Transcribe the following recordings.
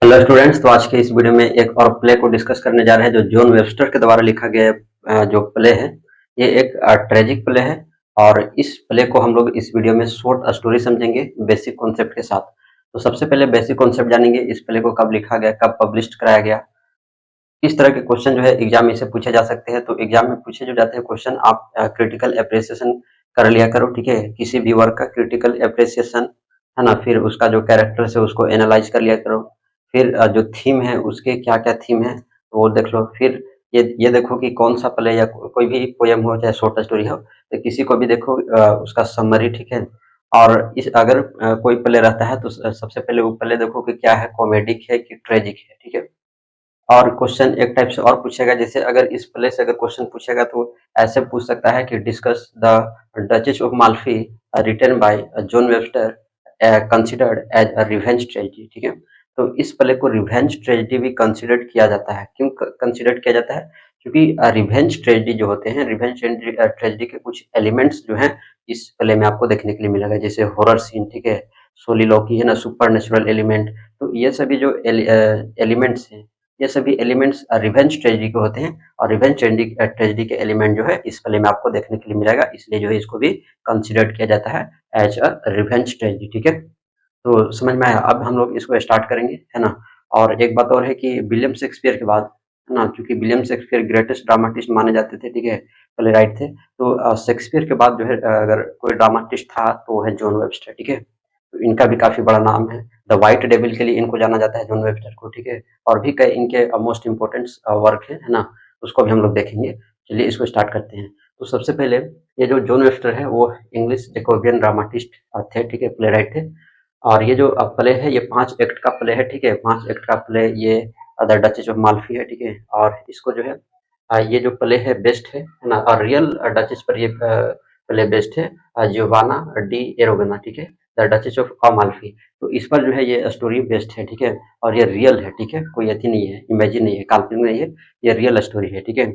Hello students, तो आज के इस वीडियो में एक और प्ले को डिस्कस करने जा रहे हैं जो जॉन वेबस्टर के द्वारा लिखा गया जो प्ले है। ये एक ट्रेजिक प्ले है और इस प्ले को हम लोग इस वीडियो में शॉर्ट स्टोरी समझेंगे बेसिक कॉन्सेप्ट के साथ। तो सबसे पहले बेसिक कॉन्सेप्ट जानेंगे, इस प्ले को कब लिखा गया, कब पब्लिश कराया गया, किस तरह के क्वेश्चन जो है एग्जाम में से पूछे जा सकते हैं। तो एग्जाम में पूछे जो जाते हैं क्वेश्चन, आप क्रिटिकल अप्रिसिएशन कर लिया करो, ठीक है। किसी भी वर्क का क्रिटिकल अप्रिसिएशन है ना, फिर उसका जो कैरेक्टर्स है उसको एनालाइज कर लिया करो। फिर जो थीम है उसके क्या क्या थीम है तो वो देख लो। फिर ये देखो कि कौन सा प्ले या कोई भी पोयम हो चाहे शॉर्ट स्टोरी हो, तो किसी को भी देखो उसका समरी, ठीक है। और इस अगर कोई प्ले रहता है तो सबसे पहले वो प्ले देखो कि क्या है, कॉमेडिक है कि ट्रेजिक है, ठीक है। और क्वेश्चन एक टाइप से और पूछेगा, जैसे अगर इस प्ले से अगर क्वेश्चन पूछेगा तो ऐसे पूछ सकता है कि discuss the Duchess of Malfi written by John Webster considered as a revenge tragedy, ठीक है। तो इस प्ले को रिवेंज ट्रेजेडी भी कंसिडर्ड किया जाता है। क्यों कंसिडर्ड किया जाता है? क्योंकि रिवेंज ट्रेजेडी जो होते हैं, रिवेंज ट्रेजेडी के कुछ एलिमेंट्स जो हैं इस प्ले में आपको देखने के लिए मिलेगा, जैसे हॉरर सीन, ठीक है, सोलिलोकी है ना, सुपर नेचुरल एलिमेंट। तो ये सभी जो एलिमेंट्स हैं, ये सभी एलिमेंट्स रिवेंज ट्रेजेडी के होते हैं और रिवेंज ट्रेजेडी के एलिमेंट जो है इस प्ले में आपको देखने के लिए मिलेगा, इसलिए जो है इसको भी कंसिडर्ड किया जाता है एज अ रिवेंज ट्रेजेडी, ठीक है। तो समझ में आया? अब हम लोग इसको स्टार्ट करेंगे, है ना। और एक बात और है कि विलियम शेक्सपियर के बाद, है ना, क्योंकि विलियम शेक्सपियर ग्रेटेस्ट ड्रामाटिस्ट माने जाते थे, ठीक है, प्ले राइट थे। तो शेक्सपियर के बाद जो है अगर कोई ड्रामाटिस्ट था तो वो है जॉन वेबस्टर, ठीक है। तो इनका भी काफी बड़ा नाम है। द व्हाइट डेविल के लिए इनको जाना जाता है, जॉन वेबस्टर को, ठीक है। और भी कई इनके मोस्ट इम्पोर्टेंट वर्क है ना, उसको भी हम लोग देखेंगे। चलिए इसको स्टार्ट करते हैं। तो सबसे पहले ये जो जॉन वेबस्टर है वो इंग्लिश जैकोबियन ड्रामाटिस्ट थे, ठीक है, प्ले राइट थे। और ये जो प्ले है ये 5 एक्ट का प्ले है, ठीक है। 5 एक्ट का प्ले ये द डचेस ऑफ माल्फी है, ठीक है। और इसको जो है ये जो प्ले है बेस्ड है ना, और रियल डचेस पर ये प्ले बेस्ड है, जियोवाना डी एरोगना, ठीक है, द डचेस ऑफ अमाल्फी। तो इस पर जो है ये स्टोरी बेस्ड है, ठीक है। और ये रियल है, ठीक है, कोई अथी नहीं है, इमेजिन नहीं है, काल्पनिक नहीं है, ये रियल स्टोरी है, ठीक है।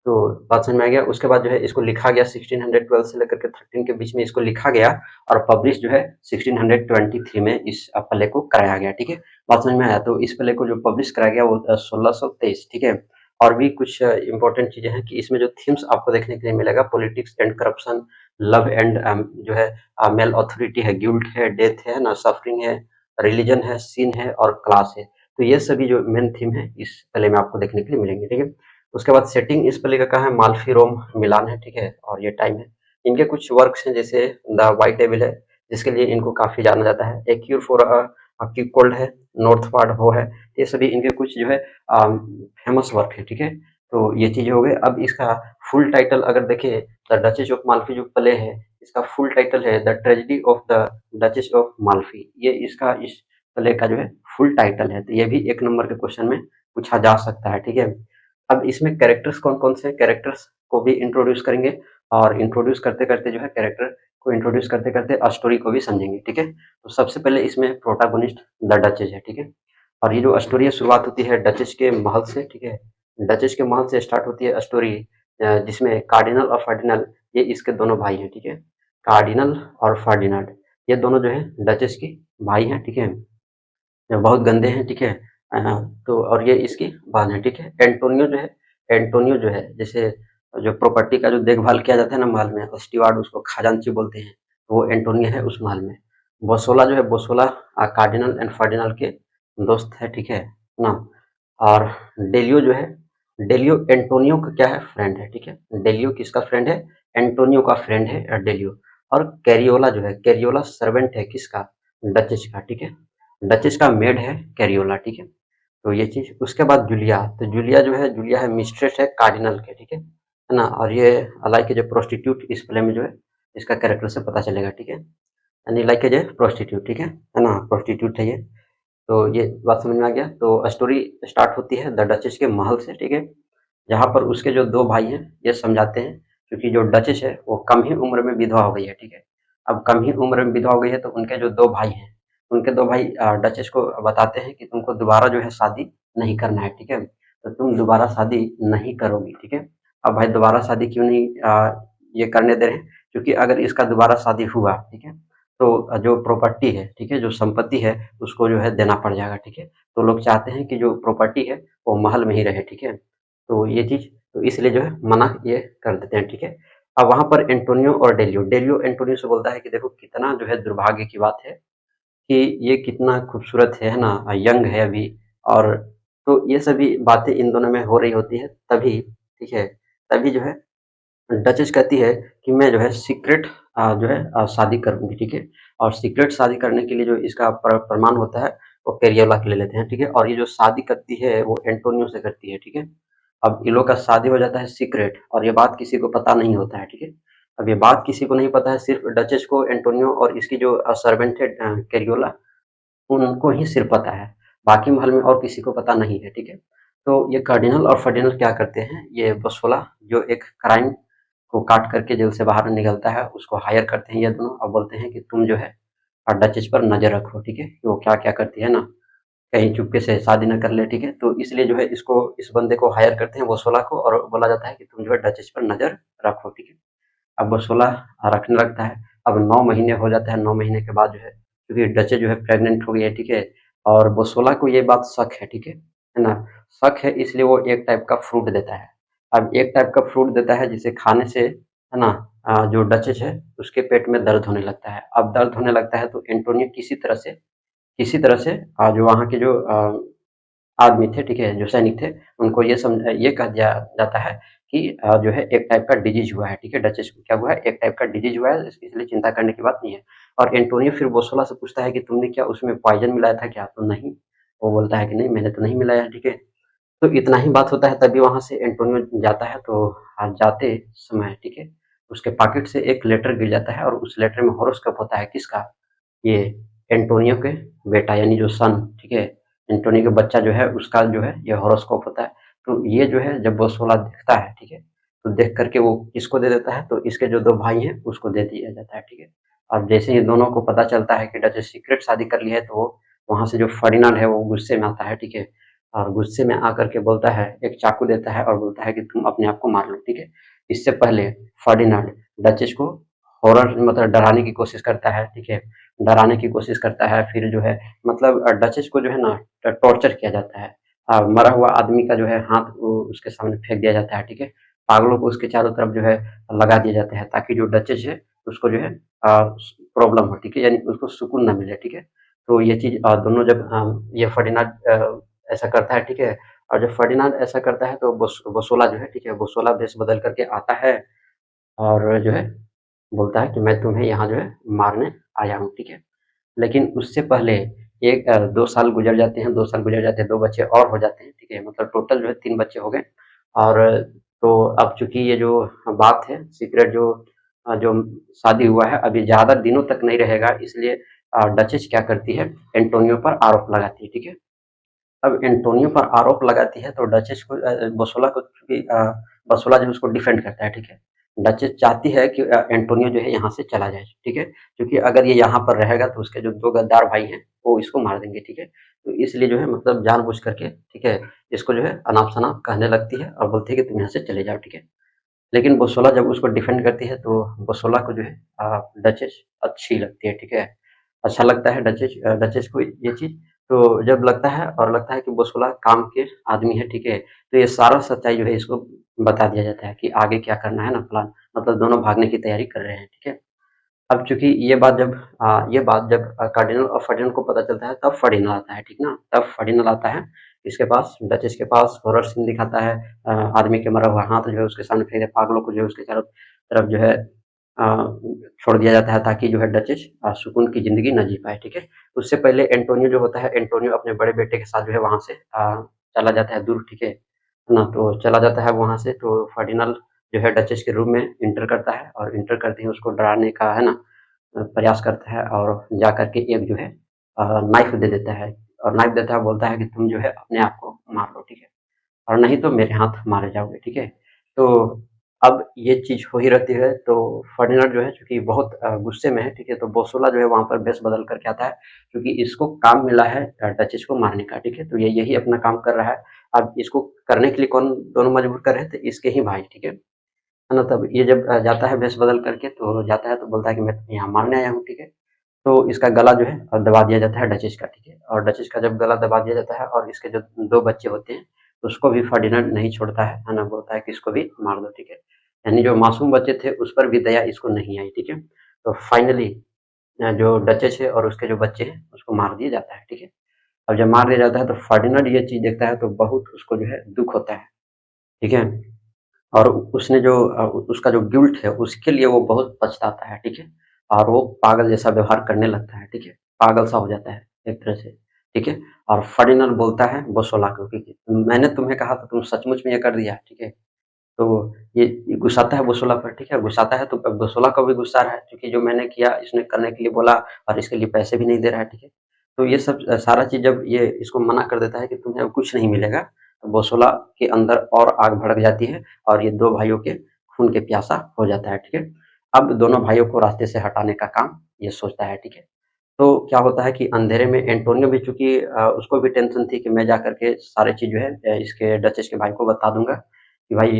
तो बात समझ में आ गया। उसके बाद जो है इसको लिखा गया 1612 से लेकर के 13 के बीच में इसको लिखा गया और पब्लिश जो है 1623 में इस प्ले को कराया गया, ठीक है। बात समझ में आया? तो इस प्ले को जो पब्लिश कराया गया वो 1623, ठीक है। और भी कुछ इंपॉर्टेंट चीजें हैं कि इसमें जो थीम्स आपको देखने के लिए मिलेगा, politics and corruption, love and जो है मेल अथॉरिटी है, गिल्ट है, डेथ है ना, सफरिंग है, रिलीजन है, सीन है और क्लास है। तो ये सभी जो मेन थीम है इस प्ले में आपको देखने के लिए मिलेंगे, ठीक है। उसके बाद सेटिंग इस प्ले का कहाँ है, माल्फी रोम मिलान है, ठीक है, और ये टाइम है। इनके कुछ वर्क्स हैं, जैसे द व्हाइट डेविल है, जिसके लिए इनको काफी जाना जाता है। ए क्यूर फॉर एक्यूट कोल्ड है, नॉर्थ वार्ड हो है। ये सभी इनके कुछ जो है फेमस वर्क है, ठीक है। तो ये चीजें हो गए। अब इसका फुल टाइटल अगर देखें, द डचेस ऑफ माल्फी जो प्ले है इसका फुल टाइटल है the tragedy of the Duchess of Malfi. ये इसका इस प्ले का जो है फुल टाइटल है। तो ये भी एक नंबर के क्वेश्चन में पूछा जा सकता है, ठीक है। अब इसमें कैरेक्टर्स कौन कौन से कैरेक्टर्स को भी इंट्रोड्यूस करेंगे और इंट्रोड्यूस करते करते जो है कैरेक्टर को इंट्रोड्यूस करते करते स्टोरी को भी समझेंगे, ठीक है। तो सबसे पहले इसमें प्रोटागोनिस्ट द डचेस है, ठीक है। और ये जो स्टोरी है शुरुआत होती है डचेस के महल से, ठीक है। डचेस के महल से स्टार्ट होती है स्टोरी, जिसमें कार्डिनल और फर्डिनल ये इसके दोनों भाई हैं, ठीक है। कार्डिनल और फर्डिनांड ये दोनों जो है डचेस के भाई हैं, ठीक है। ये बहुत गंदे हैं, ठीक है। तो और ये इसकी बहन है, ठीक है। एंटोनियो जो है जैसे जो प्रॉपर्टी का जो देखभाल किया जाता है ना महल में, स्टीवार्ड उसको खजांची बोलते हैं, तो वो एंटोनियो है उस महल में। बोसोला जो है, बोसोला कार्डिनल एंड फर्डिनल के दोस्त है, ठीक है ना। और डेलियो जो है, डेलियो एंटोनियो का क्या है, फ्रेंड है, ठीक है। डेलियो किसका फ्रेंड है, एंटोनियो का फ्रेंड है डेलियो। और कैरियोला जो है, कैरियोला सर्वेंट है किसका, डचेस का, ठीक है। डचेस का मेड है कैरियोला, ठीक है। तो ये चीज। उसके बाद जूलिया, तो जूलिया जो है, जूलिया है मिस्ट्रेस है कार्डिनल के, ठीक है ना। और ये लाइक जो प्रोस्टिट्यूट इस प्ले में जो है इसका कैरेक्टर से पता चलेगा, ठीक है। यानी लाइक जो प्रोस्टिट्यूट, ठीक है ना, प्रोस्टिट्यूट है ये। तो ये बात समझ में आ गया। तो स्टोरी स्टार्ट होती है द डचेस के महल से, ठीक है, जहाँ पर उसके जो दो भाई हैं ये समझाते हैं, क्योंकि जो डचेस है वो कम ही उम्र में विधवा हो गई है, ठीक है। अब कम ही उम्र में विधवा हो गई है तो उनके जो दो भाई हैं, उनके दो भाई डचेस को बताते हैं कि तुमको दोबारा जो है शादी नहीं करना है, ठीक है। तो तुम दोबारा शादी नहीं करोगी, ठीक है। अब भाई दोबारा शादी क्यों नहीं ये करने दे रहे हैं, क्योंकि अगर इसका दोबारा शादी हुआ, ठीक है, तो जो प्रॉपर्टी है, ठीक है, जो संपत्ति है उसको जो है देना पड़ जाएगा, ठीक है। तो लोग चाहते हैं कि जो प्रॉपर्टी है वो महल में ही रहे, ठीक है। तो ये चीज़ तो इसलिए जो है मना ये कर देते हैं, ठीक है। अब वहाँ पर एंटोनियो और डेलियो डेलियो एंटोनियो से बोलता है कि देखो कितना जो है दुर्भाग्य की बात है कि ये कितना खूबसूरत है ना? यंग है अभी और तो ये सभी बातें इन दोनों में हो रही होती है तभी, ठीक है, तभी जो है डचेस कहती है कि मैं जो है सीक्रेट जो है शादी करूँगी, ठीक है? और सीक्रेट शादी करने के लिए जो इसका प्रमाण होता है, वो कैरियोला के ले लेते हैं, ठीक है? और ये जो शादी करती है, वो एंटोनियो से करती है, ठीक है? अब इन लोग का शादी हो जाता है सीक्रेट और ये बात किसी को पता नहीं होता है, ठीक है? अब ये बात किसी को नहीं पता है, सिर्फ़ डचेस को, एंटोनियो और इसकी जो सर्वेंट है कैरियोला, उनको ही सिर्फ़ पता है। बाकी महल में और किसी को पता नहीं है, ठीक है? तो ये कार्डिनल और फर्डिनल क्या करते हैं, ये बसोला जो एक क्राइम को काट करके जेल से बाहर निकलता है, उसको हायर करते हैं ये दोनों और बोलते हैं कि तुम जो है डचेस पर नज़र रखो, ठीक है? कि वो क्या-क्या करती है ना, कहीं चुपके से शादी ना कर ले, ठीक है? तो इसलिए जो है इसको इस बंदे को हायर करते हैं बसोला को और बोला जाता है कि तुम जो है डचेस पर नज़र रखो, ठीक है? अब वो 16 रखने लगता है। अब 9 महीने हो जाता है, 9 महीने के बाद जो है क्योंकि डचेस जो है प्रेग्नेंट हो गई है, ठीक है? और वो 16 को ये बात शक है, ठीक है ना? शक है इसलिए वो एक टाइप का फ्रूट देता है। अब एक टाइप का फ्रूट देता है जिसे खाने से, है ना? जो डचेस है उसके पेट में दर्द होने लगता है। अब दर्द होने लगता है तो एंटोनियो किसी तरह से जो वहाँ के जो आदमी थे, ठीक है, जो सैनिक थे, उनको ये कह दिया जाता है कि जो है एक टाइप का डिजीज़ हुआ है, ठीक है, डचेस को क्या हुआ है, एक टाइप का डिजीज़ हुआ है, इसलिए चिंता करने की बात नहीं है। और एंटोनियो फिर बोसोला से पूछता है कि तुमने क्या उसमें पॉइज़न मिलाया था क्या? तो नहीं, वो बोलता है कि नहीं मैंने तो नहीं मिलाया, ठीक है। तो इतना ही बात होता है तभी वहाँ से एंटोनियो जाता है तो जाते समय, ठीक है, उसके पॉकेट से एक लेटर गिर जाता है और उस लेटर में होरोस्कोप होता है किसका? ये एंटोनियो के बेटा यानी जो सन, ठीक है, एंटोनियो का बच्चा जो है उसका जो है ये हॉरोस्कोप होता है। तो ये जो है जब वो 16 देखता है, ठीक है, तो देख करके वो किसको दे देता है तो इसके जो 2 भाई हैं उसको दे दिया जाता है, ठीक है। और जैसे ही दोनों को पता चलता है कि डचेस सीक्रेट शादी कर ली है तो वो वहाँ से जो फर्डिनांड है वो गुस्से में आता है, ठीक है। और गुस्से में आकर के बोलता है, एक चाकू देता है और बोलता है कि तुम अपने आप को मार लो, ठीक है। इससे पहले फर्डिनांड डचेस को हॉरर मतलब डराने की कोशिश करता है, ठीक है। डराने की कोशिश करता है, फिर जो है मतलब डचेस को जो है ना टॉर्चर किया जाता है। मरा हुआ आदमी का जो है हाथ वो उसके सामने फेंक दिया जाता है, ठीक है। पागलों को उसके चारों तरफ जो है लगा दिए जाते हैं ताकि जो डचेस है उसको जो है प्रॉब्लम हो, ठीक है, यानी उसको सुकून ना मिले, ठीक है। तो ये चीज़ दोनों जब ये फर्डिनांड ऐसा करता है, ठीक है, और जब फर्डिनांड ऐसा करता है तो बोसोला जो है, ठीक है, बोसोला भेष बदल करके आता है और जो है बोलता है कि मैं तुम्हें यहाँ जो है मारने आया हूँ, ठीक है। लेकिन उससे पहले 2 साल गुज़र जाते हैं, 2 साल गुज़र जाते हैं, 2 बच्चे और हो जाते हैं, ठीक है? मतलब टोटल जो है 3 बच्चे हो गए और तो अब चूँकि ये जो बात है सीक्रेट जो शादी हुआ है अभी ज़्यादा दिनों तक नहीं रहेगा इसलिए डचेस क्या करती है एंटोनियो पर आरोप लगाती है, ठीक है? अब एंटोनियो पर आरोप लगाती है तो डचेस को बसोला को चूँकि बसोला जो है उसको डिफेंड करता है, ठीक है? डचेस चाहती है कि एंटोनियो जो है यहाँ से चला जाए, ठीक है? क्योंकि अगर ये यहाँ पर रहेगा तो उसके जो 2 गद्दार भाई हैं, वो इसको मार देंगे, ठीक है? तो इसलिए जो है मतलब जानबूझ करके, ठीक है, इसको जो है अनाप-शनाप कहने लगती है और बोलती है कि तुम यहाँ से चले जाओ, ठीक है? लेकिन बुसोला जब उसको डिफेंड करती है तो बुसोला को जो है डचेस अच्छी लगती है, ठीक है? अच्छा लगता है डचेस को ये चीज़, तो जब लगता है कि बुसोला काम के आदमी है, ठीक है? तो ये सारा सच्चाई जो है इसको बता दिया जाता है कि आगे क्या करना है ना प्लान, मतलब दोनों भागने की तैयारी कर रहे हैं, ठीक है? अब चूँकि ये बात जब कार्डिनल और फर्डिनैंड को पता चलता है तब फर्डिनैंड आता है, ठीक ना? तब फर्डिनैंड आता है, इसके पास डचेस के पास हॉरर सीन दिखाता है आदमी के मरा हुआ हाथ जो है उसके सामने फेंक पागलों को जो है उसके चारों तरफ जो है छोड़ दिया जाता है ताकि जो है डचेस सुकून की ज़िंदगी ना जी पाए, ठीक है? उससे पहले एंटोनियो जो होता है, एंटोनियो अपने बड़े बेटे के साथ जो है वहाँ से चला जाता है दूर, ठीक है? ना तो चला जाता है वहाँ से तो फर्डिनैंड जो है डचेस के रूम में एंटर करता है और एंटर करते ही उसको डराने का है ना प्रयास करता है और जा कर के एक जो है नाइफ़ दे देता है और नाइफ़ देता है बोलता है कि तुम जो है अपने आप को मार लो, ठीक है? और नहीं तो मेरे हाथ मारे जाओगे, ठीक है? तो अब ये चीज़ हो ही रहती है तो फर्डिनैंड जो है चूँकि बहुत गुस्से में है, ठीक है? तो बोसोला जो है वहाँ पर भेष बदल कर के आता है क्योंकि इसको काम मिला है डचेस को मारने का, ठीक है? तो ये यही अपना काम कर रहा है। अब इसको करने के लिए कौन दोनों मजबूर कर रहे थे? इसके ही भाई, ठीक है? है ना? तब ये जब जाता है भेष बदल करके तो जाता है तो बोलता है कि मैं तुम्हें यहाँ मारने आया हूँ, ठीक है? तो इसका गला जो है दबा दिया जाता है डचेस का, ठीक है। और डचेस का जब गला दबा दिया जाता है और इसके जो 2 बच्चे होते हैं, उसको भी फर्डिनेंड नहीं छोड़ता है ना, बोलता है कि इसको भी मार दो, ठीक है। यानी जो मासूम बच्चे थे उस पर भी दया इसको नहीं आई, ठीक है। तो फाइनली जो डचेस है और उसके जो बच्चे हैं उसको मार दिया जाता है, ठीक है। अब जब मार दिया जाता है तो फर्डिनेंड ये चीज़ देखता है तो बहुत उसको जो है दुःख होता है, ठीक है। और उसने जो उसका जो गिल्ट है उसके लिए वो बहुत पछताता है, ठीक है। और वो पागल जैसा व्यवहार करने लगता है, ठीक है। पागल सा हो जाता है एक तरह से, ठीक है। और फर्डिनेंड बोलता है बोसोला को कि मैंने तुम्हें कहा था, तुम सचमुच में ये कर दिया, ठीक है। तो ये गुस्साता है बोसोला पर, ठीक है। गुस्साता है तो अब बोसोला को भी गुस्सा आ रहा है क्योंकि जो मैंने किया इसने करने के लिए बोला और इसके लिए पैसे भी नहीं दे रहा है, ठीक है। तो ये सब सारा चीज़ जब ये इसको मना कर देता है कि तुम्हें अब कुछ नहीं मिलेगा, तो बोसोला के अंदर और आग भड़क जाती है और ये 2 भाइयों के खून के प्यासा हो जाता है, ठीक है। अब दोनों भाइयों को रास्ते से हटाने का काम ये सोचता है, ठीक है। तो क्या होता है कि अंधेरे में एंटोनियो भी, चूँकि उसको भी टेंशन थी कि मैं जाकर के सारी चीज़ जो है इसके डचेस के भाई को बता दूँगा कि भाई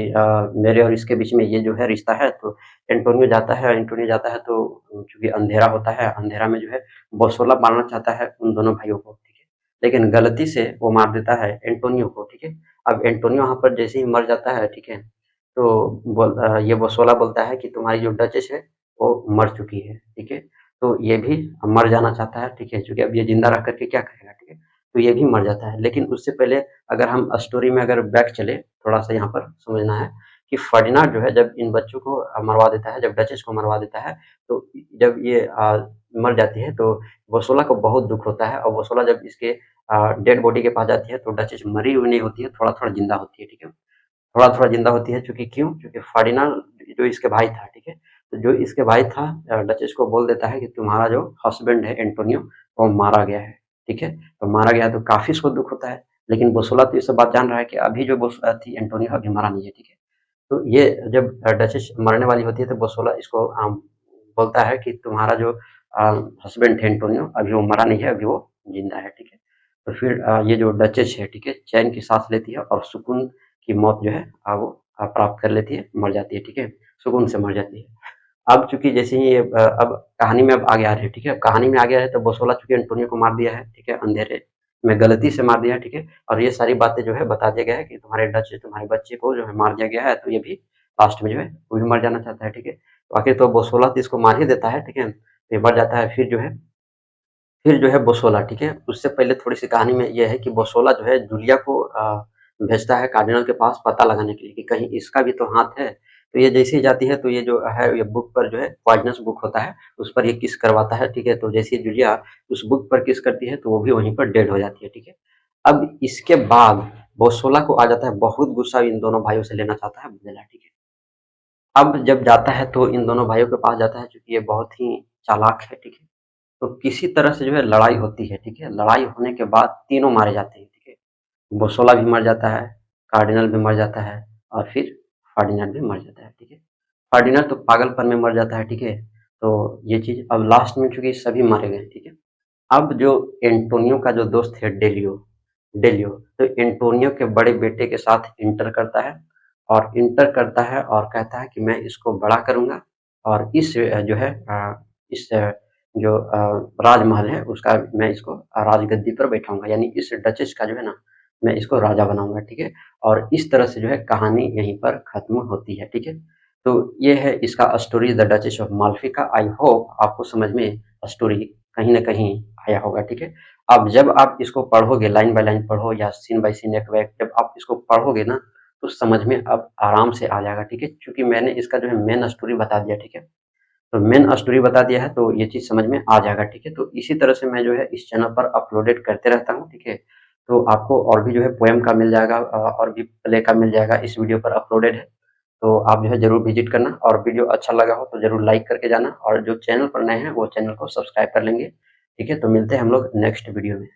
मेरे और इसके बीच में ये जो है रिश्ता है। तो एंटोनियो जाता है तो चूँकि अंधेरा होता है, अंधेरा में जो है बोसोला मारना चाहता है उन दोनों भाइयों को, ठीक है। लेकिन गलती से वो मार देता है एंटोनियो को, ठीक है। अब एंटोनियो वहाँ पर जैसे ही मर जाता है, ठीक है, तो ये बोसोला बोलता है कि तुम्हारी जो डचेस है वो मर चुकी है, ठीक है। तो ये भी मर जाना चाहता है, ठीक है, क्योंकि अब ये ज़िंदा रह कर के क्या करेगा, ठीक है। तो ये भी मर जाता है। लेकिन उससे पहले अगर हम स्टोरी में अगर बैक चले, थोड़ा-सा यहाँ पर समझना है कि फर्डिनांड जो है जब इन बच्चों को मरवा देता है, जब डचेस को मरवा देता है, तो जब ये मर जाती है तो वोसोला को बहुत दुःख होता है और वोसोला जब इसके डेड बॉडी के पास जाती है तो डचेस मरी हुई नहीं होती है, थोड़ा-थोड़ा ज़िंदा होती है, ठीक है। थोड़ा-थोड़ा ज़िंदा होती है, चूँकि क्यों? क्योंकि फर्डिनांड जो इसके भाई था, ठीक है? तो जो इसके भाई था डचेस को बोल देता है कि तुम्हारा जो हस्बैंड है एंटोनियो, वो मारा गया है, ठीक है? तो मारा गया है तो काफ़ी इसको दुःख होता है। लेकिन बोसोला तो ये सब बात जान रहा है कि अभी जो थी एंटोनियो अभी मरा नहीं है, ठीक है? तो ये जब डचेस मरने वाली होती है तो बोसोला इसको बोलता है कि तुम्हारा जो हस्बैंड है एंटोनियो, अभी वो मरा नहीं है, अभी वो ज़िंदा है, ठीक है? तो फिर ये जो डचेस है, ठीक है? चैन की साँस लेती है और सुकून की मौत जो है वो प्राप्त कर लेती है, मर जाती है, ठीक है? सुकून से मर जाती है। अब चूँकि जैसे ही ये अब कहानी में अब आगे आ रहे हैं, ठीक है? अब कहानी में आगे आ रहे हैं तो बोसोला चूँकि एंटोनियो को मार दिया है, ठीक है? अंधेरे में गलती से मार दिया है, ठीक है? और ये सारी बातें जो है बता दिया गया है कि तुम्हारे बच्चे को जो है मार दिया गया है, तो ये भी लास्ट में जो है वो भी मर जाना चाहता है, ठीक है? तो आखिर तो बोसोला तो इसको मार ही देता है, ठीक है? तो ये मर जाता है, फिर जो है बोसोला, ठीक है? उससे पहले थोड़ी-सी कहानी में ये है कि बोसोला जो है जूलिया को भेजता है कार्डिनल के पास पता लगाने के लिए कि कहीं इसका भी तो हाथ है। तो ये जैसे ही जाती है तो ये जो है ये बुक पर जो है पॉइज़नस बुक होता है, उस पर ये किस करवाता है, ठीक है? तो जैसे ही जूलिया उस बुक पर किस करती है तो वो भी वहीं पर डेड हो जाती है, ठीक है? अब इसके बाद बोसोला को आ जाता है बहुत गुस्सा, इन दोनों भाइयों से लेना चाहता है बदला, ठीक है? अब जब जाता है तो इन दोनों भाइयों के पास जाता है चूँकि ये बहुत ही चालाक है, ठीक है? तो किसी तरह से जो है लड़ाई होती है, ठीक है? लड़ाई होने के बाद तीनों मारे जाते हैं, ठीक है? बोसोला भी मर जाता है, कार्डिनल भी मर जाता है और फिर फर्डिनेंड भी मर जाता है, ठीक है? फर्डिनेंड तो पागलपन में मर जाता है, ठीक है? तो ये चीज़ अब लास्ट में चूँकि सभी मारे गए, ठीक है? अब जो एंटोनियो का जो दोस्त है डेलियो डेलियो तो एंटोनियो के बड़े बेटे के साथ इंटर करता है और कहता है कि मैं इसको बड़ा करूँगा और इस जो है इस जो राजमहल है उसका मैं इसको राजगद्दी पर बैठाऊँगा, यानी इस डचेस का जो है ना मैं इसको राजा बनाऊँगा, ठीक है? और इस तरह से जो है कहानी यहीं पर खत्म होती है, ठीक है? तो ये है इसका story the Duchess of Malfi का। आई होप आपको समझ में स्टोरी कहीं न कहीं आया होगा, ठीक है? अब जब आप इसको पढ़ोगे, लाइन बाय लाइन पढ़ो या सीन बाय सीन एक बैक, जब आप इसको पढ़ोगे ना, तो समझ में अब आराम से आ जाएगा, ठीक है? क्योंकि मैंने इसका जो है मेन स्टोरी बता दिया, ठीक है? तो मेन स्टोरी बता दिया है, तो ये चीज़ समझ में आ जाएगा, ठीक है? तो इसी तरह से मैं जो है इस चैनल पर अपलोडेड करते रहता हूँ, ठीक है? तो आपको और भी जो है पोएम का मिल जाएगा और भी प्ले का मिल जाएगा, इस वीडियो पर अपलोडेड है। तो आप जो है ज़रूर विज़िट करना और वीडियो अच्छा लगा हो तो ज़रूर लाइक करके जाना और जो चैनल पर नए हैं, वो चैनल को सब्सक्राइब कर लेंगे, ठीक है? तो मिलते हैं हम लोग नेक्स्ट वीडियो में।